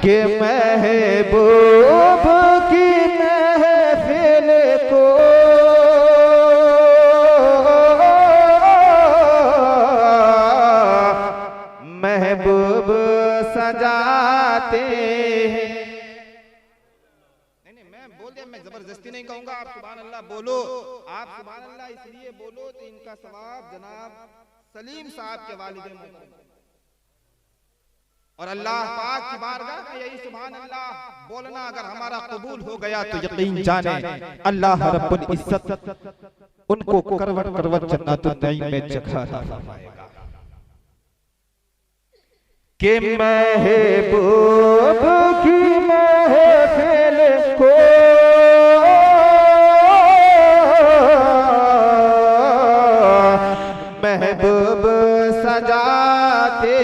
के महबूब की महफिल को महबूब सजाते हैं। नहीं, मैं बोल दिया, मैं जबरदस्ती नहीं कहूंगा। आप सुभान अल्लाह बोलो, आप सुभान अल्लाह इसलिए बोलो तो इनका सवाब जनाब सलीम साहब के वालिदैन और अल्लाह पाक की बारगाह में यही सुभान अल्लाह बोलना अगर हमारा कबूल हो गया तो यकीन जाने अल्लाह रब्बुल इज्जत उनको करवट करवट जन्नतुन नईम में जगह फरमाएगा। के महबूब की महफिल को महबूब सजाते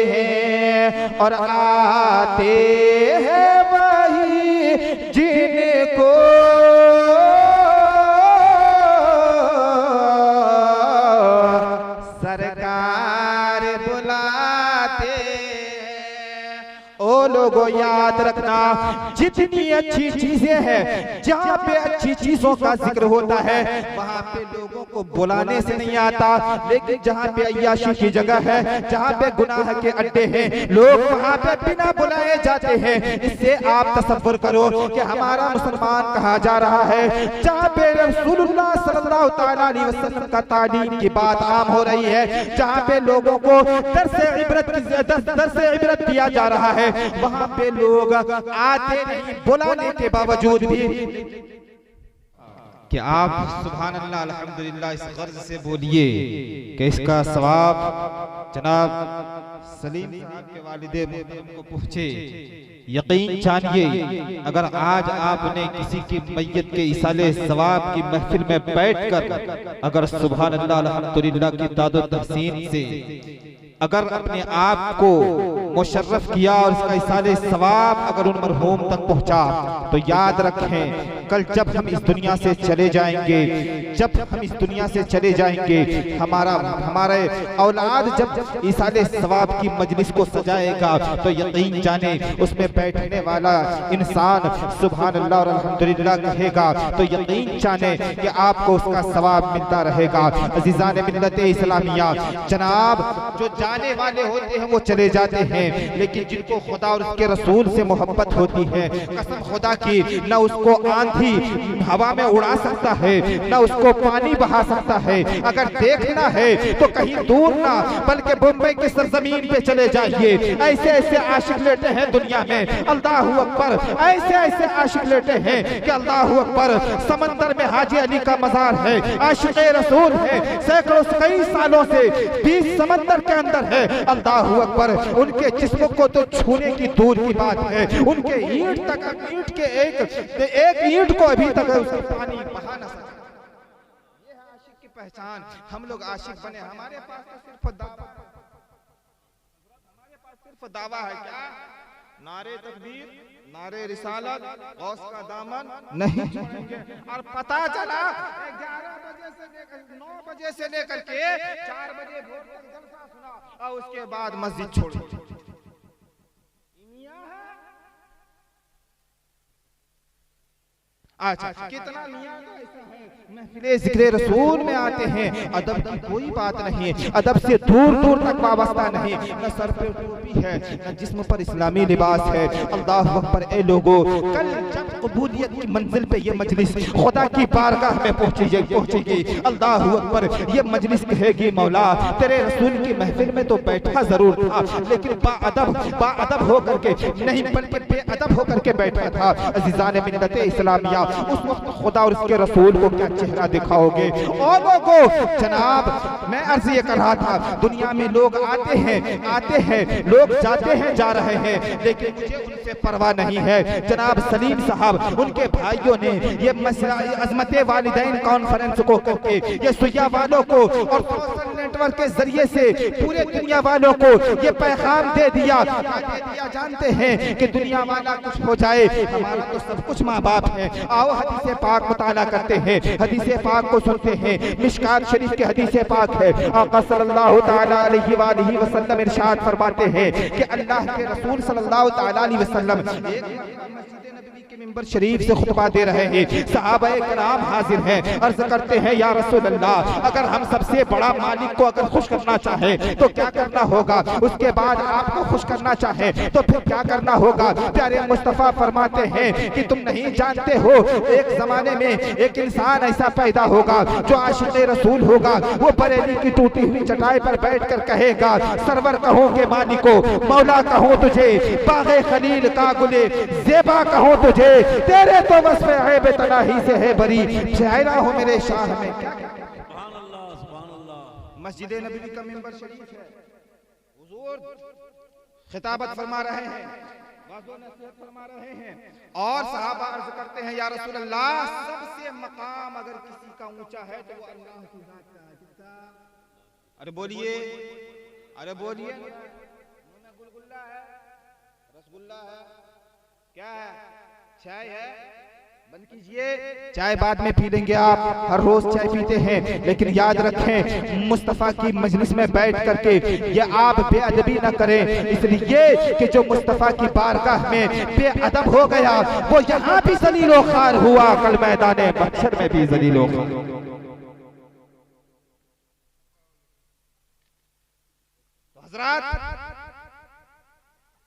हैं और आते हैं वही जिनको सरकार बुलाते हैं। ओ लोगों याद रखना, जितनी अच्छी चीजें हैं, जहाँ पे अच्छी चीजों का जिक्र होता है वहाँ पे लोगों को बुलाने से नहीं आता, लेकिन जहाँ पे अय्याशी की जगह है, जहाँ पे गुनाह के अड्डे हैं, लोग वहाँ पे बिना बुलाए जाते हैं। इससे आप तसव्वुर करो कि हमारा मुसलमान कहा जा रहा है, जहाँ पे रसूलुल्लाह सल्लल्लाहु तआला अलैहि वसल्लम का तालीम की बात आम हो रही है, जहाँ पे लोगों को दर्से इबरत दिया जा रहा है, वहाँ पे लोग आते नहीं बुलाने के बावजूद भी। कि आप सुभान अल्लाह अल्हम्दुलिल्लाह इस गर्ज से बोलिए कि इसका सवाब जनाब सलीम साहब के वालिदे मोहतरम को पहुँचे। यकीन जानिए, अगर आज आपने किसी की मैयत के इसाले सवाब की महफिल में बैठकर अगर सुभान अल्लाह अल्हम्दुलिल्लाह की दादो तहसीन से अगर अपने आप को मुशर्रफ किया और इसका इसाले सवाब अगर उन मरहूम तक पहुंचा, तो याद रखें कल जब हम इस दुनिया से चले जाएंगे, जब हम इस दुनिया से चले जाएंगे, हमारे औलाद जब इसाले सवाब की मजलिस को सजाएगा तो यकीन जाने उसमें बैठने वाला इंसान सुभान अल्लाह और अल्हम्दुलिल्लाह कहेगा, तो यकीन जाने कि आपको उसका सवाब मिलता रहेगा। अज़ीज़ान मिल्लत इस्लामिया, जनाब जो जाने वाले होते हैं वो चले जाते हैं, लेकिन जिनको खुदा और उसके रसूल से मोहब्बत होती है, कसम खुदा की, न उसको आंधी हवा में उड़ा सकता है, न उसको पानी बहा सकता है। अगर देखना है तो कहीं दूर ना बल्कि मुंबई की सरजमीन पे चले जाइए। ऐसे ऐसे आशिक लेटे हैं दुनिया में, अल्लाहू अकबर, ऐसे ऐसे आशिक लेटे हैं कि अल्लाहू अकबर। समंदर में हाजी अली का मजार है, आशिक रसूल है, सैकड़ों कई सालों से 20 समंदर के अंदर है, अल्लाहू अकबर। उनके जिस्म को तो छूने की दूर की बात है, उनके ईंट तक, ईंट के एक ईंट को अभी तक उसका पानी बहा न सका। ये है आशिक की पहचान। हम लोग आशिक बने, हमारे पास तो सिर्फ दावा है। क्या नारे तकबीर, नारे रिसालत, गौस का दामन नहीं छोड़ेंगे। और पता चला 11 बजे से लेकर 9 बजे से लेकर के 4 बजे भोर तक जलसा सुना और उसके बाद मस्जिद छोड़ी। अच्छा, कितना मियां का ऐसा है, महफिले ज़िक्र रसूल में आते हैं, अदब की कोई बात नहीं, अदब से दूर दूर तक वाबस्ता नहीं, न सर पे टोपी है, न जिस्म पर इस्लामी लिबास है। अल्लाह अकबर। ए लोगों, कल जब कबूलियत की मंजिल पे ये मजलिस खुदा की बारगाह में पहुंचेगी, अल्लाह अकबर, ये मजलिस कहेगी मौला तेरे रसूल की महफिल में तो बैठा जरूर था, लेकिन बाअदब होकर के नहीं बल्कि बेअदब होकर के बैठा था। अज़ीज़ान मिल्लत इस्लामिया, उस वक्त खुदा और उसके रसूल को क्या चेहरा दिखाओगे? और लोगों, जनाब मैं अर्ज ये कर रहा था, दुनिया में लोग आते हैं लोग जाते हैं, जा रहे हैं, लेकिन मुझे उनसे परवाह नहीं है। जनाब सलीम साहब, उनके भाइयों ने ये अज़मत वालिदैन कॉन्फ्रेंस को करके ये सुइया वालों को और सोशल नेट नेटवर्क के जरिए से पूरे दुनिया वालों को ये पैगाम दे दिया, जानते हैं कि दुनिया वाला कुछ हो जाए, हमारा तो सब कुछ माँ बाप है। आओ हदीस पाक मुताला करते हैं, हदीस पाक को सुनते हैं। मिशकात शरीफ के हदीस पाक है, आका सल्लल्लाहु तआला अलैहि वसल्लम इरशाद फरमाते हैं कि अल्लाह के रसूल सल्लल्लाहु तआला अलैहि वसल्लम मिंबर शरीफ से खुतबा दे रहे हैं। सहाबाए कराम हाजिर हैं, अर्ज करते हैं या रसूल अल्लाह, अगर हम सबसे बड़ा मालिक को अगर खुश करना चाहें तो क्या करना होगा? उसके बाद आपको खुश करना चाहें तो फिर क्या करना होगा? प्यारे मुस्तफा फरमाते हैं कि तुम नहीं जानते हो, एक जमाने में एक इंसान ऐसा पैदा होगा जो आशिक़े रसूल होगा। वो बरेली की टूटी हुई चटाई पर बैठकर कहेगा, सरवर कहो के मालिको, मौला कहो तुझे, बाग़े खलील का गुले ज़ेबा कहो तुझे, तेरे तो वस्फ़ ऐब तनाही से है बरी, चेहरा हो मेरे शाह में। सुभान अल्लाह, सुभान अल्लाह। मस्जिद नबवी का मिंबर शरीफ है, हुजूर खिताबत फरमा रहे हैं, वाज़ो नसीहत फरमा रहे हैं और सहाबा अर्ज करते हैं या रसूल अल्लाह, सबसे मकाम अगर किसी का ऊंचा है तो वो अल्लाह की जात का है। किसका? अरे बोलिए, अरे बोलिए। गुलगुल्ला है, रसगुल्ला है, क्या है? चाय है, बंद कीजिए। चाय बाद में पी लेंगे, आप हर रोज चाय पीते हैं, लेकिन याद रखें मुस्तफा की मजलिस में बैठ करके ये आप बेअदबी न करें, इसलिए कि जो मुस्तफा की बारगाह में बेअदब हो गया वो यहाँ भी ज़लीलो ख़ार हुआ, कल मैदाने महशर में भी ज़लीलो ख़ार। हज़रात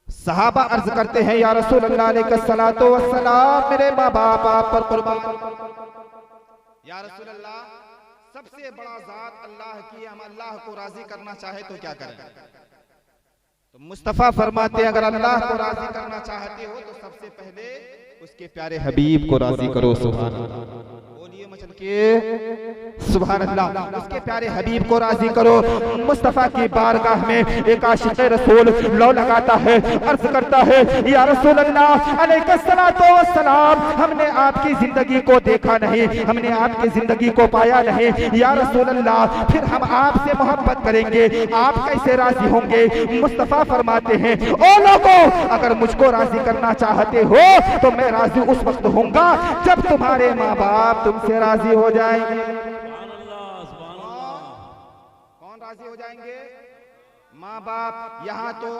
सहाबा अर्ज करते हैं या रसूल अल्लाह अलैहिस्सलातु वस्सलाम, मेरे माँ बाप आप पर कुर्बान। या रसूल अल्लाह, सबसे बड़ा जात अल्लाह की, हम अल्लाह को राजी करना चाहे तो क्या करें? तो मुस्तफा फरमाते हैं अगर अल्लाह को राजी करना चाहते हो तो सबसे पहले उसके प्यारे हबीब को राजी करो। सुभान अल्लाह, बोलिए मचल के सुभान अल्लाह। उसके प्यारे हबीब को राजी करो। मुस्तफा की बारगाह में एक आशिक़े रसूल लो लगाता है, अर्ज करता है या रसूल अल्लाह अलैहिस्सलातु वस्सलाम, हमने आपकी जिंदगी को देखा नहीं, हमने आपकी जिंदगी को पाया नहीं, या रसूल अल्लाह फिर हम आपसे मोहब्बत करेंगे, आप कैसे राजी होंगे? मुस्तफा फरमाते हैं ओ लोगों, अगर मुझको राजी करना चाहते हो तो मैं राजी उस वक्त होऊंगा जब तुम्हारे माँ बाप तुमसे राजी हो जाएंगे। कौन राजी हो जाएंगे? माँ बाप। यहाँ तो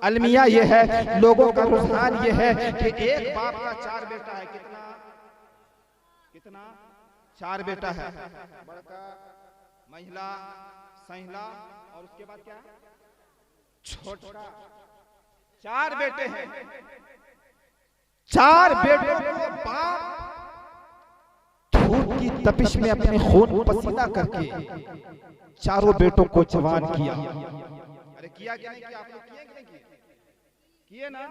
अलमिया ये है, लोगों का रुझान ये है कि एक बाप का 4 बेटा है। कितना कितना? 4 बेटा है, बड़का, महिला, सहिला और उसके बाद क्या? छोटा। 4 बेटे हैं। 4 बेटों को बाप धूप की तपिश में अपने खून पसीना करके चारों बेटों को जवान किया। अरे किया क्या नहीं किया? आप लोग किए कि नहीं किए? किए ना?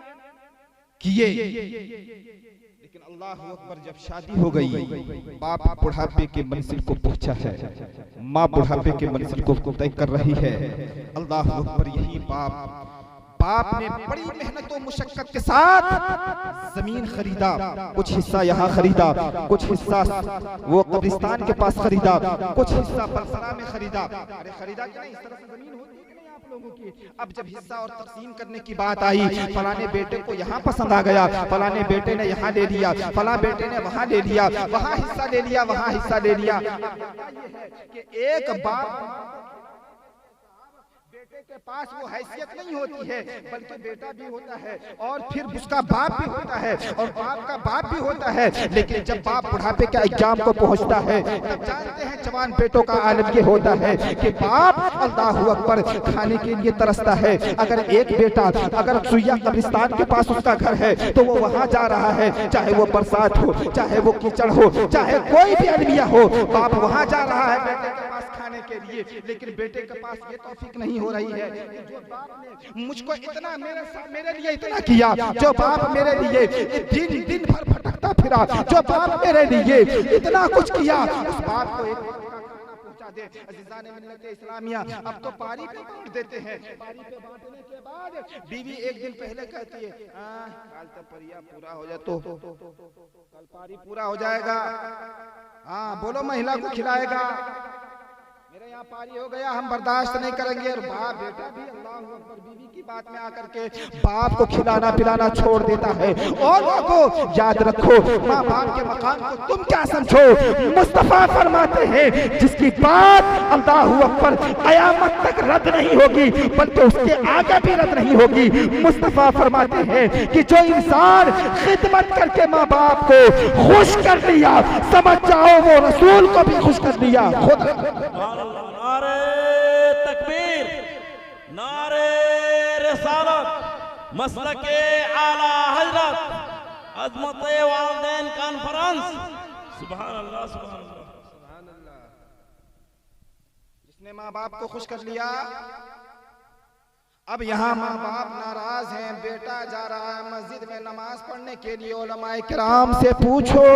किए। लेकिन अल्लाह अकबर, जब शादी हो गई, बाप बुढ़ापे के मंजिल को पहुंचा है, माँ बुढ़ापे के मंजिल को तय कर रही है। अल्लाह अकबर, यही बाप ने बड़ी मेहनत और मुशक्कत के साथ जमीन खरीदा, कुछ हिस्सा यहाँ खरीदा, कुछ हिस्सा वो कब्रिस्तान के पास खरीदा, कुछ हिस्सा बलसरा में खरीदा। अरे खरीदा क्या? इस तरह से जमीन होती है कि नहीं आप लोगों की? अब जब हिस्सा और तकसीम करने की बात आई, फलाने बेटे को यहाँ पसंद आ गया, फलाने बेटे ने यहाँ ले लिया, फला बेटे ने वहाँ ले लिया, वहाँ हिस्सा ले लिया, वहाँ हिस्सा ले लिया। कि एक बाप बेटे के पास वो हैसियत नहीं होती है, बल्कि बेटा भी होता है और फिर उसका बाप भी होता है और बाप का बाप भी होता है। लेकिन जब बाप बुढ़ापे के एग्जाम को पहुंचता है तब जानते हैं जवान बेटों का आलम ये होता है कि बाप अल्लाहु अकबर खाने के लिए तरसता है। अगर एक बेटा अगर सुइया कब्रिस्तान के पास उसका घर है तो वो वहां जा रहा है, चाहे वो बरसात हो, चाहे वो कीचड़ हो, चाहे कोई भी अलमिया हो, बाप वहां जा रहा है बेटे के पास खाने के लिए। लेकिन बेटे के पास ये तौफीक नहीं हो रही है। जो बाप ने मुझको इतना मेरे लिए इतना किया, जो बाप मेरे लिए दिन दिन भर भटकता फिरा, जो बाप मेरे लिए इतना कुछ किया, उस बाप को एक पहुंचा दे। अज़ीज़ान मिल्लत इस्लामिया, अब तो पारी पे बांट देते हैं। पारी पे बांटने के बाद बीवी एक दिन पहले कहती है कल तो परिया पूरा हो जाए तो कल पारी पूरा हो जाएगा। हाँ बोलो, महिला को खिलाएगा। मेरे यहाँ पारी हो गया, हम बर्दाश्त नहीं करेंगे। और बाप बेटा भी अल्लाह अकबर बीवी की बात में आकर के बाप को खिलाना पिलाना छोड़ देता है। और लोगों याद रखो, माँ बाप के मकाम को तुम क्या समझो। मुस्तफा फरमाते हैं जिसकी बात अल्लाह अकबर कयामत तक रद्द नहीं होगी, बल्कि उसके आगे भी रद्द नहीं होगी। मुस्तफा फरमाते हैं कि जो इंसान खिदमत करके माँ बाप को खुश कर लिया, समझ जाओ वो रसूल को भी खुश कर लिया। नारे तकबीर, नारे रिसालत, मसलके आला हजरत, अज़मत वालिदैन कॉन्फ्रेंस। सुभान अल्लाह, सुभान अल्लाह, सुभान अल्लाह। जिसने माँ बाप को खुश कर लिया, अब यहाँ माँ बाप नाराज हैं, बेटा जा रहा है मस्जिद में नमाज पढ़ने के लिए, उलमाए किराम से पूछो।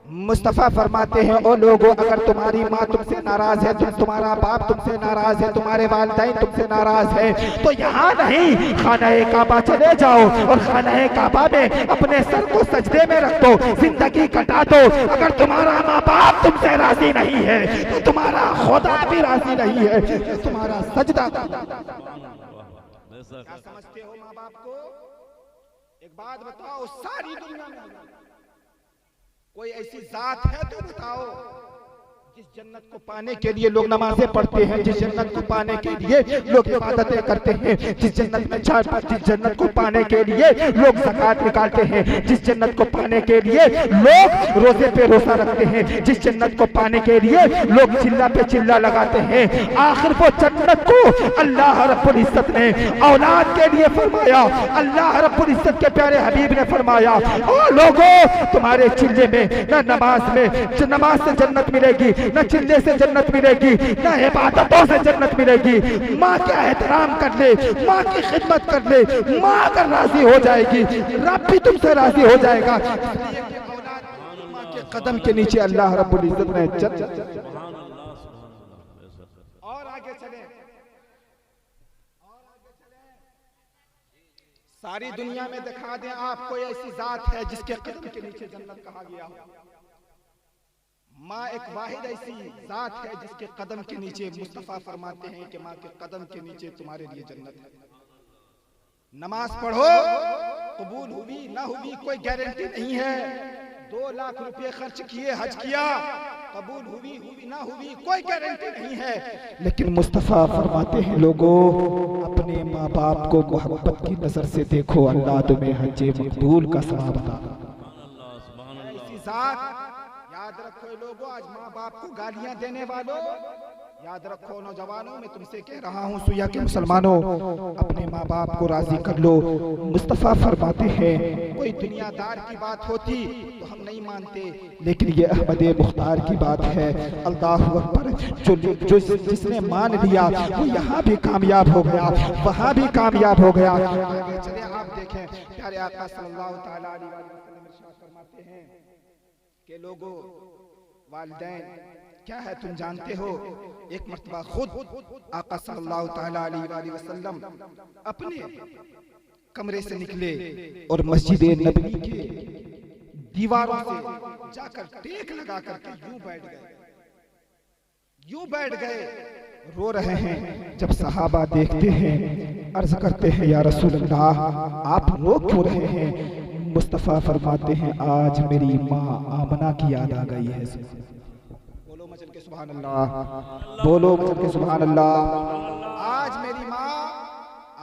मुस्तफा फरमाते हैं ओ लोगों, अगर तुम्हारी माँ तुमसे नाराज है, तुम्हारा बाप तुमसे नाराज है, तुम्हारे वालिदैन तुमसे नाराज है, तो यहाँ नहीं खाना-ए काबा चले जाओ और खाना-ए काबा में अपने सर को सजदे में रख दो, जिंदगी कटा दो। अगर तुम्हारा माँ बाप तुमसे राजी नहीं है तो तुम्हारा खुदा भी राजी नहीं है, तो तुम्हारा सजदा। क्या समझते हो माँ बाप को? एक बात बताओ, सारी दुनिया में कोई ऐसी जात है तो बताओ जिस जन्नत को पाने के लिए लोग नमाजें पढ़ते हैं, जिस जन्नत को पाने के लिए लोग इबादतें करते हैं, जिस जन्नत में जिस जन्नत को पाने के लिए लोग ज़कात निकालते हैं, जिस जन्नत को पाने के लिए लोग रोजे पे रोजा रखते हैं, जिस जन्नत को पाने के लिए लोग चिल्ला पे चिल्ला लगाते हैं, आखिर वो जन्नत को अल्लाह रब्बुल इज्जत ने औलाद के लिए फरमाया। अल्लाह रब्बुल इज्जत के प्यारे हबीब ने फरमाया, ओ लोगों, तुम्हारे चिल्ले में न नमाज में नमाज से जन्नत मिलेगी, न चिल्ले से जन्नत मिलेगी, न इबादतों से जन्नत मिलेगी। माँ का एहतराम कर ले, माँ की खिदमत कर ले, माँ अगर राजी हो जाएगी, रब भी तुमसे राजी हो जाएगा। माँ के कदम के नीचे अल्लाह रब्बुल इज्जत ने और आगे चले, सारी दुनिया में दिखा दें आप कोई ऐसी जात है जिसके कदम के नीचे जन्नत कहा गया हो। माँ एक वाहिद ऐसी जात है जिसके कदम के नीचे मुस्तफा फरमाते हैं कि माँ के कदम के नीचे तुम्हारे लिए जन्नत है। नमाज पढ़ो, कबूल हुई ना हुई कोई गारंटी नहीं है। 2 लाख रुपए खर्च किए, हज किया, कबूल हुई ना हुई कोई गारंटी नहीं है। लेकिन मुस्तफा फरमाते हैं लोगों, अपने माँ बाप को मोहब्बत की नजर से देखो, अल्लाह तुम्हें हज मकबूल का सवाब अता। ऐसी जात याद रखो लोगों, आज माँ बाप को गालियां देने वालों, याद रखो नौजवानों, मैं तुमसे कह रहा हूँ सुया के मुसलमानों, अपने माँ बाप को राजी कर लो। मुस्तफा फरमाते हैं कोई दुनियादार की बात होती तो हम नहीं मानते, लेकिन ये अहमद मुख्तार की बात है। अल्लाह अकबर, जो जिसने मान लिया वो यहाँ भी कामयाब हो गया, वहाँ भी कामयाब हो गया। आगे चले आप देखें, प्यारे आका सल्लल्लाहु तआला अलैहि वसल्लम इरशाद फरमाते हैं कि लोगों, वालिदैन क्या है तुम जानते हो। एक मर्तबा खुद आका सल्लल्लाहु तआला अलैहि वसल्लम अपने कमरे से निकले और मस्जिद नबवी के दीवारों से जाकर टेक लगा करके यूं बैठ गए, रो रहे हैं। जब सहाबा देखते हैं, अर्ज करते हैं या रसूल अल्लाह, आप रो क्यों रहे हैं? मुस्तफा फरमाते हैं आज मेरी माँ आमना की याद आ गई है। बोलो मचल के सुभान अल्लाह, बोलो मचल के सुभान अल्लाह। आज मेरी माँ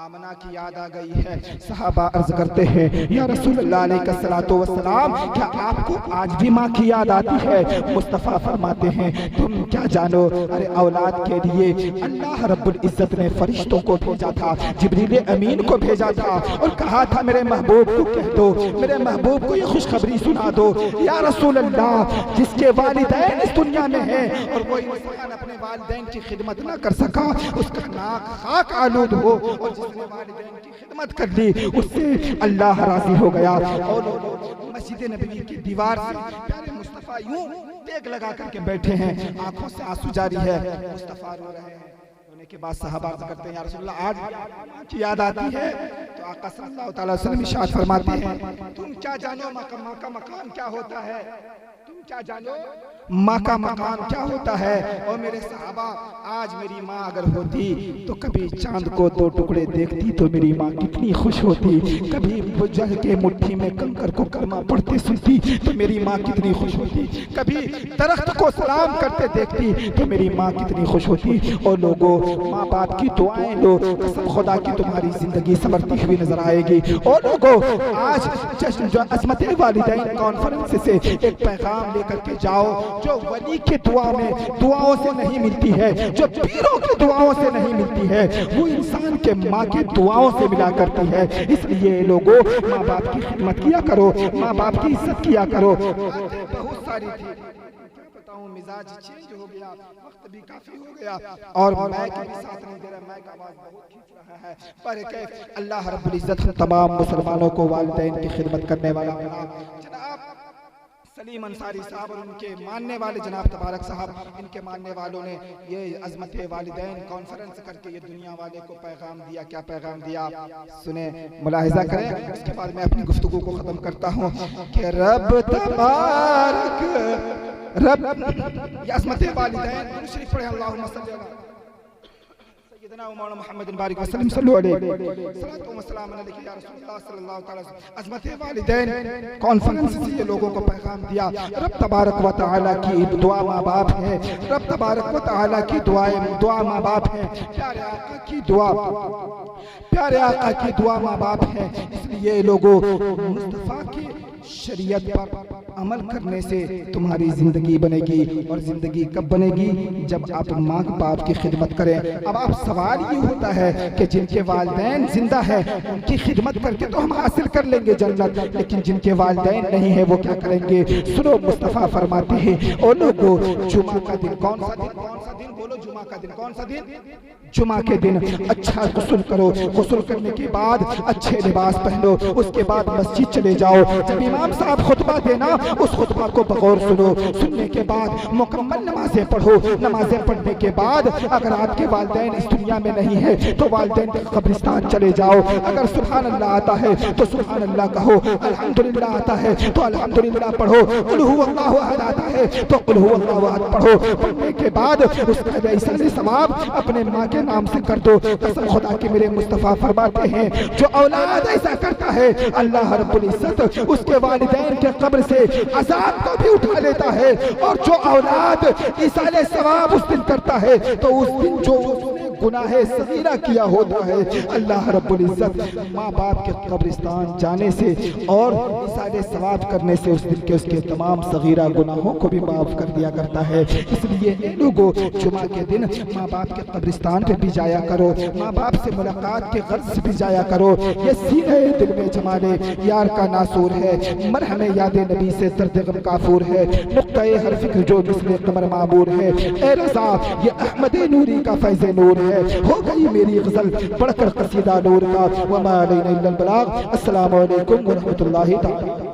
आमना की याद आ गई है। सहाबा अर्ज करते हैं या रसूल अल्लाह अलैहिस्सलातु वस्सलाम, क्या आपको आज भी माँ की याद आती है? मुस्तफा फरमाते हैं तुम क्या जानो, अरे औलाद के लिए अल्लाह रब्बुल इज्जत ने फरिश्तों को भेजा था, जिब्रील अमीन को भेजा था और कहा था मेरे महबूब को कह दो, मेरे महबूब को ये खुशखबरी सुना दो। या रसूल अल्लाह, जिसके वालिदैन इस दुनिया में है और वो इंसान अपने वालिदैन की खिदमत ना कर सका, उसका नाक खाक आलूद हो, और जिसने वालिदैन की खिदमत कर ली उससे अल्लाह राजी हो गया। और मस्जिद नबवी की दीवार से प्यारे मुस्तफा यूं टेक लगा करके बैठे हैं, आंखों से आंसू जारी है। मुस्तफा रो रहे हैं, होने के बाद सहाबा अर्ज़ करते हैं या रसूलल्लाह आज की याद आती है, तो आका सल्लल्लाहु अलैहि वसल्लम इरशाद फरमाते हैं तुम क्या जानो माँ का मकाम क्या होता है, तुम क्या जानो माँ का मकाम क्या होता है। और मेरे सहाबा आज मेरी माँ अगर होती तो कभी चांद को दो टुकड़े देखती तो मेरी माँ कितनी खुश होती, कभी जल के मुट्ठी में कंकर को कलमा पढ़ते सुनती तो मेरी माँ कितनी खुश होती, कभी दरख्त को सलाम करते देखती तो मेरी माँ कितनी खुश होती। और लोगों माँ बाप की दुआएं लो, कसम खुदा की तुम्हारी जिंदगी संवरती हुई नजर आएगी। और लोगों आज जश्न जो अज़मत वालिदैन कॉन्फ्रेंस से एक पैगाम लेकर के जाओ जो वली के दुआओं से नहीं मिलती है, जो पीरों की दुआओं से नहीं मिलती है, वो इंसान के माँ की दुआओं से मिला करती है। इसलिए लोगों माँ बाप की खिदमत किया करो, माँ बाप की इज्जत किया करो। बहुत सारी थी, क्या बताऊं, मिजाज चेंज हो गया, वक्त भी काफी हो गया और माइक भी साथ नहीं दे रहा, माइक आवाज बहुत खींच रहा है। पर कैफ अल्लाह रब्बुल इज्जत हम तमाम मुसलमानों को वालिदैन की खिदमत करने वाला जनाब सलीम अंसारी साहब और उनके मानने वाले जनाब तबारक साहब, इनके मानने वालों ने ये अज़मत वालिदैन कॉन्फ्रेंस करके ये दुनिया वाले को पैगाम दिया। क्या पैगाम दिया सुने, मुलाहिजा करें, उसके बाद मैं अपनी गुफ्तगू को ख़त्म करता हूँ कि रब तबारक रब ये अज़मत वालिदैन शरीफ पढ़े अल्लाहुम्मा सल्ली अला सय्यदना व मौलाना मुहम्मद बारिक वसल्लम सल्लल्लाहु अलैहि सल्लतु व सलाम अलैहि या रसूलुल्लाह सल्लल्लाहु अलैहि वसल्लम। अज़मत वालिदैन कॉन्फ्रेंस से ये लोगों को पैगाम दिया। रब तबारक व तआला की दुआ माँ बाप है, रब तबारक व तआला की दुआ माँ बाप है, प्यारे आका की दुआ, प्यारे आका की दुआ माँ बाप है। इसलिए लोगों मुस्तफा की शरीयत पर अमल करने से तुम्हारी जिंदगी बनेगी। और जिंदगी कब बनेगी, जब आप माँ बाप की खिदमत करें। अब आप सवाल ये होता है कि जिनके वालिदैन जिंदा है उनकी खिदमत करके तो हम हासिल कर लेंगे जन्नत, लेकिन जिनके वालिदैन नहीं है वो क्या करेंगे। सुनो, मुस्तफ़ा फरमाते हैं ओ लोगों, जुमा का दिन कौन सा दिन, कौन सा दिन बोलो, जुमा का दिन कौन सा दिन, जुमा के दिन अच्छा गुस्ल करो, गुस्ल करने के बाद अच्छे लिबास पहनो, उसके बाद मस्जिद चले जाओ। जब इमाम साहब खुतबा देना उस खुतबा को बगौर सुनो, सुनने के बाद मुकम्मल नमाजें पढ़ो। नमाजें पढ़ने के बाद अगर आपके वालिदैन इस दुनिया में नहीं है तो वालिदैन के कब्रिस्तान चले जाओ। अगर सुभान अल्लाह आता है तो सुभान अल्लाह कहो, अल्हम्दुलिल्लाह आता है तो अल्हम्दुलिल्लाह पढ़ो, कुल हुवल्लाहु अहद आता है तो कुल हुवल्लाहु अहद पढ़ो। पढ़ने के बाद उसका जैसा सवाब अपने माँ के नाम से कर दो। कसम खुदा के मेरे मुस्तफ़ा फरमाते हैं जो औलाद ऐसा करता है अल्लाह रब्बुल इज्जत उसके वालिदैन के कब्र से अज़ाब को भी उठा लेता है। और जो औलाद इसाले सवाब उस दिन करता है तो उस दिन जो उसने गुनाह सगीरा किया होता है अल्लाह रब्बुल इज्जत माँ बाप के कब्रिस्तान जाने से और इसाले सवाब करने से उस दिन के उसके तमाम सगीरा गुनाहों को भी माफ कर दिया करता है। इसलिए लोगों जुमा के दिन माँ बाप के कब्रिस्तान पे भी जाया करो, माँ बाप से मुलाकात के गर्ज से भी जाया करो। ये सीने दिल में जमाने यार का नासूर है, मरहमे याद नबी से दर्द गम काफूर है, नुक्ता-ए हर फिक्र जो मिसले कमर मामूर है। ए रज़ा ये अहमद नूरी का फैज़ नूर है, हो गई मेरी गज़ल पढ़कर कसीदा नूर का। वमा अलैना इल्लल बलाग। अस्सलामु अलैकुम व रहमतुल्लाहि तआला।